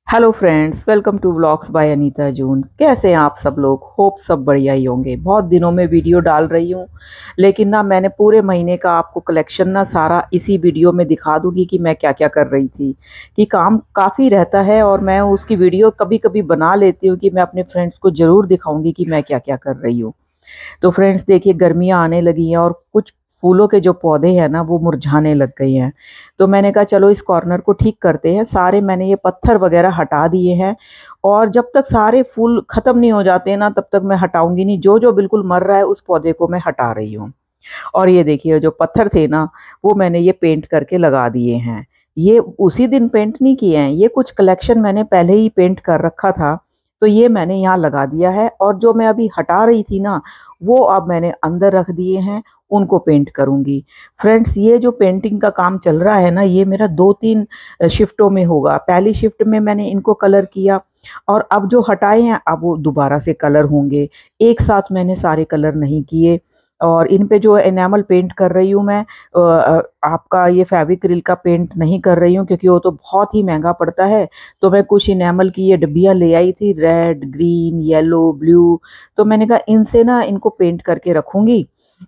Hello friends, welcome to vlogs by Anita June. कैसे हैं आप सब लोग? होप सब बढ़िया ही होंगे। बहुत दिनों में वीडियो डाल रही हूँ, लेकिन ना मैंने पूरे महीने का आपको कलेक्शन ना सारा इसी वीडियो में दिखा दूंगी कि मैं क्या क्या कर रही थी। कि काम काफ़ी रहता है और मैं उसकी वीडियो कभी कभी बना लेती हूँ कि मैं अपने फ्रेंड्स को ज़रूर दिखाऊंगी कि मैं क्या क्या कर रही हूँ। तो फ्रेंड्स देखिए, गर्मियाँ आने लगी हैं और कुछ फूलों के जो पौधे हैं ना वो मुरझाने लग गए हैं। तो मैंने कहा चलो इस कॉर्नर को ठीक करते हैं। सारे मैंने ये पत्थर वगैरह हटा दिए हैं और जब तक सारे फूल खत्म नहीं हो जाते ना तब तक मैं हटाऊंगी नहीं। जो जो बिल्कुल मर रहा है उस पौधे को मैं हटा रही हूँ। और ये देखिए, जो पत्थर थे ना वो मैंने ये पेंट करके लगा दिए हैं। ये उसी दिन पेंट नहीं किए हैं, ये कुछ कलेक्शन मैंने पहले ही पेंट कर रखा था। तो ये मैंने यहाँ लगा दिया है और जो मैं अभी हटा रही थी ना वो अब मैंने अंदर रख दिए हैं, उनको पेंट करूंगी। फ्रेंड्स, ये जो पेंटिंग का काम चल रहा है ना ये मेरा 2-3 शिफ्टों में होगा। पहली शिफ्ट में मैंने इनको कलर किया और अब जो हटाए हैं अब वो दोबारा से कलर होंगे। एक साथ मैंने सारे कलर नहीं किए। और इन पे जो एनामल पेंट कर रही हूँ मैं, आपका ये फेविक्रिल का पेंट नहीं कर रही हूँ क्योंकि वो तो बहुत ही महंगा पड़ता है। तो मैं कुछ इनेमल की ये डब्बियाँ ले आई थी, रेड, ग्रीन, येलो, ब्लू। तो मैंने कहा इनसे ना इनको पेंट करके रखूंगी।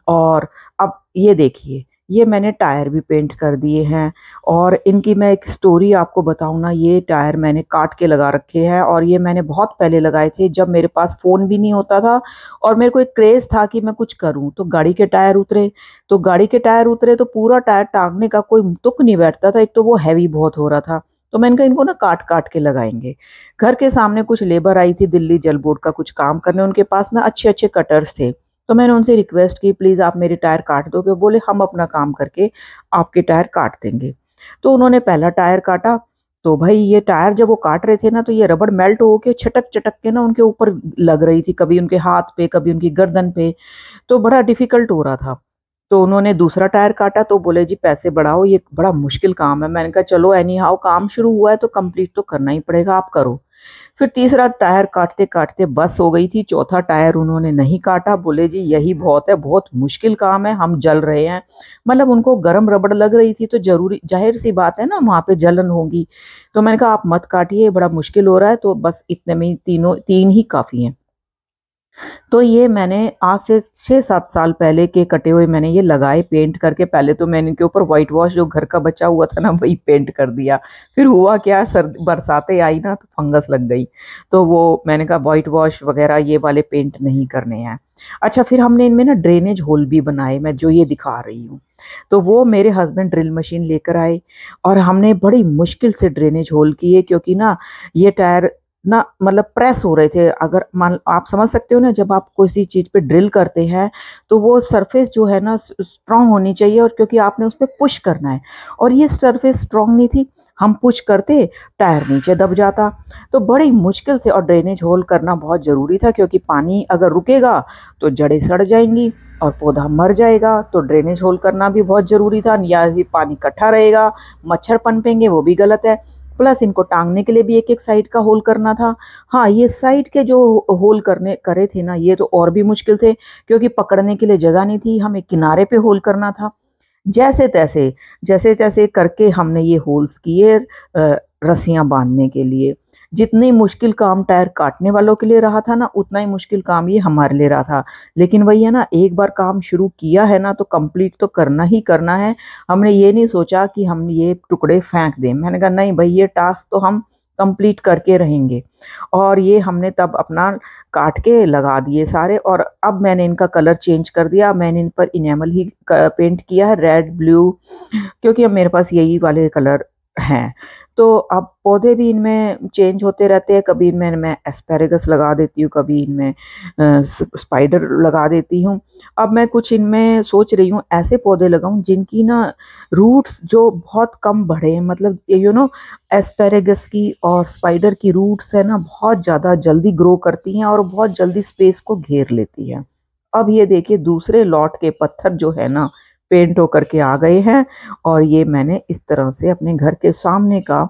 और अब ये देखिए, ये मैंने टायर भी पेंट कर दिए हैं। और इनकी मैं एक स्टोरी आपको बताऊं ना, ये टायर मैंने काट के लगा रखे हैं और ये मैंने बहुत पहले लगाए थे जब मेरे पास फ़ोन भी नहीं होता था और मेरे को एक क्रेज़ था कि मैं कुछ करूं। तो गाड़ी के टायर उतरे, तो गाड़ी के टायर उतरे तो पूरा टायर टांगने का कोई तुक नहीं बैठता था। एक तो वो हैवी बहुत हो रहा था। तो मैंने कहा इनको ना काट काट के लगाएंगे। घर के सामने कुछ लेबर आई थी दिल्ली जल बोर्ड का कुछ काम करने, उनके पास ना अच्छे अच्छे कटर्स थे। तो मैंने उनसे रिक्वेस्ट की प्लीज़ आप मेरे टायर काट दो। वो बोले हम अपना काम करके आपके टायर काट देंगे। तो उन्होंने पहला टायर काटा। तो भाई ये टायर जब वो काट रहे थे ना तो ये रबड़ मेल्ट होके छटक छटक के ना उनके ऊपर लग रही थी, कभी उनके हाथ पे कभी उनकी गर्दन पे। तो बड़ा डिफिकल्ट हो रहा था। तो उन्होंने दूसरा टायर काटा तो बोले जी पैसे बढ़ाओ, ये बड़ा मुश्किल काम है। मैंने कहा चलो एनी हाउ काम शुरू हुआ है तो कंप्लीट तो करना ही पड़ेगा, आप करो। फिर तीसरा टायर काटते काटते बस हो गई थी। चौथा टायर उन्होंने नहीं काटा, बोले जी यही बहुत है, बहुत मुश्किल काम है, हम जल रहे हैं। मतलब उनको गर्म रबड़ लग रही थी तो जरूरी जाहिर सी बात है ना वहां पे जलन होगी। तो मैंने कहा आप मत काटिए, बड़ा मुश्किल हो रहा है। तो बस इतने में ही तीनों तीन ही काफी हैं। तो ये मैंने आज से 6-7 साल पहले के कटे हुए मैंने ये लगाए पेंट करके। पहले तो मैंने इनके ऊपर व्हाइट वॉश जो घर का बचा हुआ था ना वही पेंट कर दिया। फिर हुआ क्या, सर्दी बरसातें आई ना तो फंगस लग गई। तो वो मैंने कहा व्हाइट वॉश वगैरह ये वाले पेंट नहीं करने हैं। अच्छा, फिर हमने इनमें ना ड्रेनेज होल भी बनाए, मैं जो ये दिखा रही हूँ। तो वो मेरे हस्बैंड ड्रिल मशीन लेकर आए और हमने बड़ी मुश्किल से ड्रेनेज होल किए क्योंकि ना ये टायर ना मतलब प्रेस हो रहे थे। अगर मान आप समझ सकते हो ना, जब आप किसी चीज पे ड्रिल करते हैं तो वो सरफेस जो है ना स्ट्रांग होनी चाहिए, और क्योंकि आपने उस पर पुश करना है और ये सरफेस स्ट्रांग नहीं थी। हम पुश करते, टायर नीचे दब जाता। तो बड़ी मुश्किल से, और ड्रेनेज होल करना बहुत ज़रूरी था क्योंकि पानी अगर रुकेगा तो जड़ें सड़ जाएंगी और पौधा मर जाएगा। तो ड्रेनेज होल करना भी बहुत ज़रूरी था, या ही पानी इकट्ठा रहेगा, मच्छर पनपेंगे, वो भी गलत है। प्लस इनको टांगने के लिए भी एक एक साइड का होल करना था। हाँ, ये साइड के जो होल करने करे थे ना ये तो और भी मुश्किल थे क्योंकि पकड़ने के लिए जगह नहीं थी, हमें किनारे पे होल करना था। जैसे तैसे करके हमने ये होल्स किए रस्सियां बांधने के लिए। जितनी मुश्किल काम टायर काटने वालों के लिए रहा था ना उतना ही मुश्किल काम ये हमारे लिए रहा था। लेकिन वही है ना, एक बार काम शुरू किया है ना तो कंप्लीट तो करना ही करना है। हमने ये नहीं सोचा कि हम ये टुकड़े फेंक दें। मैंने कहा नहीं भाई, ये टास्क तो हम कंप्लीट करके रहेंगे। और ये हमने तब अपना काट के लगा दिए सारे। और अब मैंने इनका कलर चेंज कर दिया, मैंने इन पर इनेमल ही पेंट किया है, रेड, ब्लू, क्योंकि अब मेरे पास यही वाले कलर हैं। तो अब पौधे भी इनमें चेंज होते रहते हैं, कभी इनमें मैं एस्पेरेगस लगा देती हूँ, कभी इनमें स्पाइडर लगा देती हूँ। अब मैं कुछ इनमें सोच रही हूँ ऐसे पौधे लगाऊं जिनकी ना रूट्स जो बहुत कम बढ़े, मतलब एस्पेरेगस की और स्पाइडर की रूट्स है ना बहुत ज़्यादा जल्दी ग्रो करती हैं और बहुत जल्दी स्पेस को घेर लेती हैं। अब ये देखिए, दूसरे लॉट के पत्थर जो है ना पेंट होकर के आ गए हैं और ये मैंने इस तरह से अपने घर के सामने का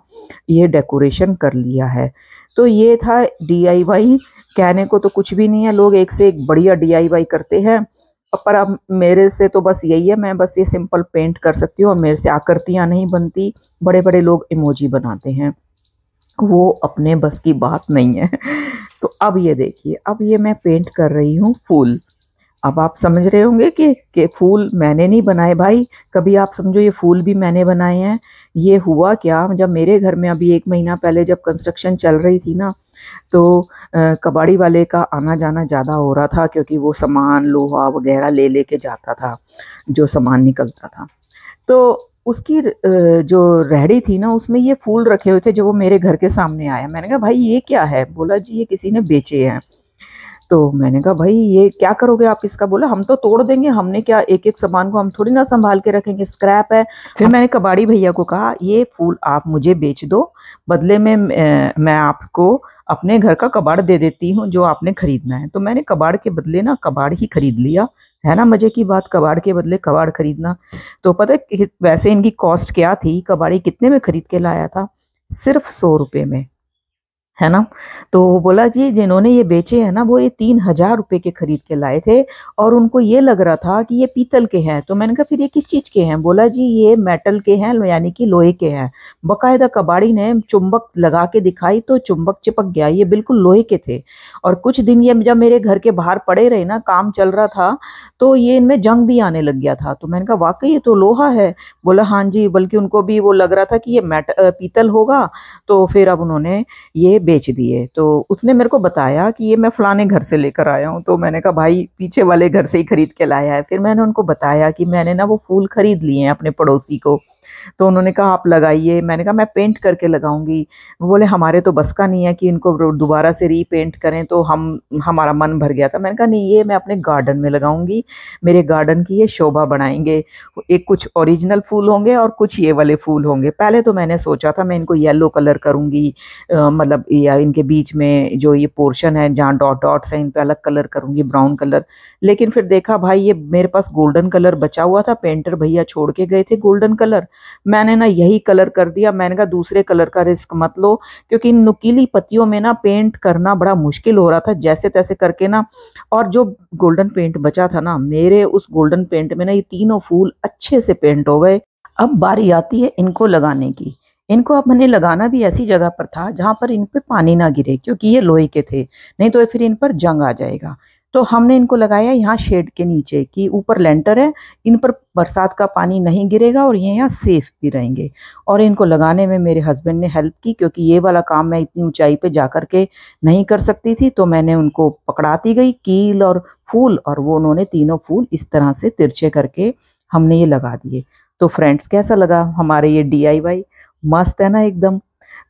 ये डेकोरेशन कर लिया है। तो ये था डीआईवाई। कहने को तो कुछ भी नहीं है, लोग एक से एक बढ़िया डीआईवाई करते हैं, पर अब मेरे से तो बस यही है, मैं बस ये सिंपल पेंट कर सकती हूँ और मेरे से आकृतियाँ नहीं बनती। बड़े बड़े लोग इमोजी बनाते हैं। वो अपने बस की बात नहीं है। तो अब ये देखिए, अब ये मैं पेंट कर रही हूँ फूल। अब आप समझ रहे होंगे कि फूल मैंने नहीं बनाए भाई, कभी आप समझो ये फूल भी मैंने बनाए हैं। ये हुआ क्या, जब मेरे घर में अभी 1 महीना पहले जब कंस्ट्रक्शन चल रही थी ना, तो कबाड़ी वाले का आना जाना ज़्यादा हो रहा था, क्योंकि वो सामान लोहा वगैरह ले लेके जाता था, जो सामान निकलता था। तो उसकी जो रेहड़ी थी ना, उसमें ये फूल रखे हुए थे, जो वो मेरे घर के सामने आया। मैंने कहा भाई ये क्या है? बोला जी ये किसी ने बेचे हैं। तो मैंने कहा भाई ये क्या करोगे आप इसका? बोला हम तो तोड़ देंगे, हमने क्या एक एक सामान को हम थोड़ी ना संभाल के रखेंगे, स्क्रैप है। फिर मैंने कबाड़ी भैया को कहा ये फूल आप मुझे बेच दो, बदले में मैं आपको अपने घर का कबाड़ दे देती हूँ जो आपने खरीदना है। तो मैंने कबाड़ के बदले ना कबाड़ ही खरीद लिया। है ना मजे की बात, कबाड़ के बदले कबाड़ खरीदना। तो पता है वैसे इनकी कॉस्ट क्या थी, कबाड़ी कितने में खरीद के लाया था? सिर्फ 100 रुपये में। है ना? तो वो बोला जी जिन्होंने ये बेचे हैं ना, वो ये 3,000 रुपये के खरीद के लाए थे, और उनको ये लग रहा था कि ये पीतल के हैं। तो मैंने कहा फिर ये किस चीज के हैं? बोला जी ये मेटल के हैं, यानी कि लोहे के हैं। बकायदा कबाड़ी ने चुंबक लगा के दिखाई तो चुंबक चिपक गया, ये बिल्कुल लोहे के थे। और कुछ दिन ये जब मेरे घर के बाहर पड़े रहे ना, काम चल रहा था, तो ये इनमें जंग भी आने लग गया था। तो मैंने कहा वाकई ये तो लोहा है। बोला हाँ जी, बल्कि उनको भी वो लग रहा था कि ये पीतल होगा। तो फिर अब उन्होंने ये बेच दिए। तो उसने मेरे को बताया कि ये मैं फलाने घर से लेकर आया हूँ। तो मैंने कहा भाई पीछे वाले घर से ही खरीद के लाया है। फिर मैंने उनको बताया कि मैंने ना वो फूल खरीद लिए हैं अपने पड़ोसी को। तो उन्होंने कहा आप लगाइए। मैंने कहा मैं पेंट करके लगाऊंगी। वो बोले हमारे तो बस का नहीं है कि इनको दोबारा से रीपेंट करें। तो हमारा मन भर गया था। मैंने कहा नहीं, ये मैं अपने गार्डन में लगाऊंगी, मेरे गार्डन की ये शोभा बढ़ाएंगे। एक कुछ ओरिजिनल फूल होंगे और कुछ ये वाले फूल होंगे। पहले तो मैंने सोचा था मैं इनको येलो कलर करूंगी, मतलब या इनके बीच में जो ये पोर्शन है जहाँ डॉट डॉट्स हैं इन पे अलग कलर करूंगी, ब्राउन कलर। लेकिन फिर देखा भाई ये मेरे पास गोल्डन कलर बचा हुआ था, पेंटर भैया छोड़ के गए थे गोल्डन कलर। मैंने ना यही कलर कर दिया। मैंने कहा दूसरे कलर का रिस्क मत लो, क्योंकि इन नुकीली पत्तियों में ना पेंट करना बड़ा मुश्किल हो रहा था जैसे तैसे करके ना। और जो गोल्डन पेंट बचा था ना, मेरे उस गोल्डन पेंट में ना ये तीनों फूल अच्छे से पेंट हो गए। अब बारी आती है इनको लगाने की। इनको अब मैंने लगाना भी ऐसी जगह पर था जहां पर इन पे पानी ना गिरे, क्योंकि ये लोहे के थे, नहीं तो फिर इन पर जंग आ जाएगा। तो हमने इनको लगाया यहाँ शेड के नीचे, कि ऊपर लेंटर है, इन पर बरसात का पानी नहीं गिरेगा और ये यहाँ सेफ भी रहेंगे। और इनको लगाने में मेरे हस्बैंड ने हेल्प की, क्योंकि ये वाला काम मैं इतनी ऊंचाई पे जा कर के नहीं कर सकती थी। तो मैंने उनको पकड़ाती गई कील और फूल, और वो उन्होंने तीनों फूल इस तरह से तिरछे करके हमने ये लगा दिए। तो फ्रेंड्स कैसा लगा हमारे ये DIY? मस्त है ना एकदम।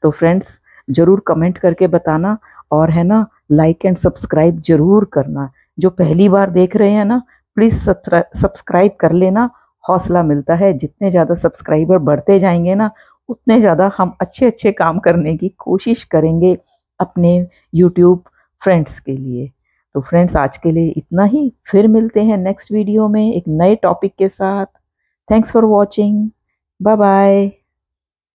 तो फ्रेंड्स ज़रूर कमेंट करके बताना, और है ना लाइक एंड सब्सक्राइब जरूर करना। जो पहली बार देख रहे हैं ना, प्लीज़ सब्सक्राइब कर लेना, हौसला मिलता है। जितने ज़्यादा सब्सक्राइबर बढ़ते जाएंगे ना, उतने ज़्यादा हम अच्छे अच्छे काम करने की कोशिश करेंगे अपने यूट्यूब फ्रेंड्स के लिए। तो फ्रेंड्स आज के लिए इतना ही, फिर मिलते हैं नेक्स्ट वीडियो में एक नए टॉपिक के साथ। Thanks for watching, bye bye.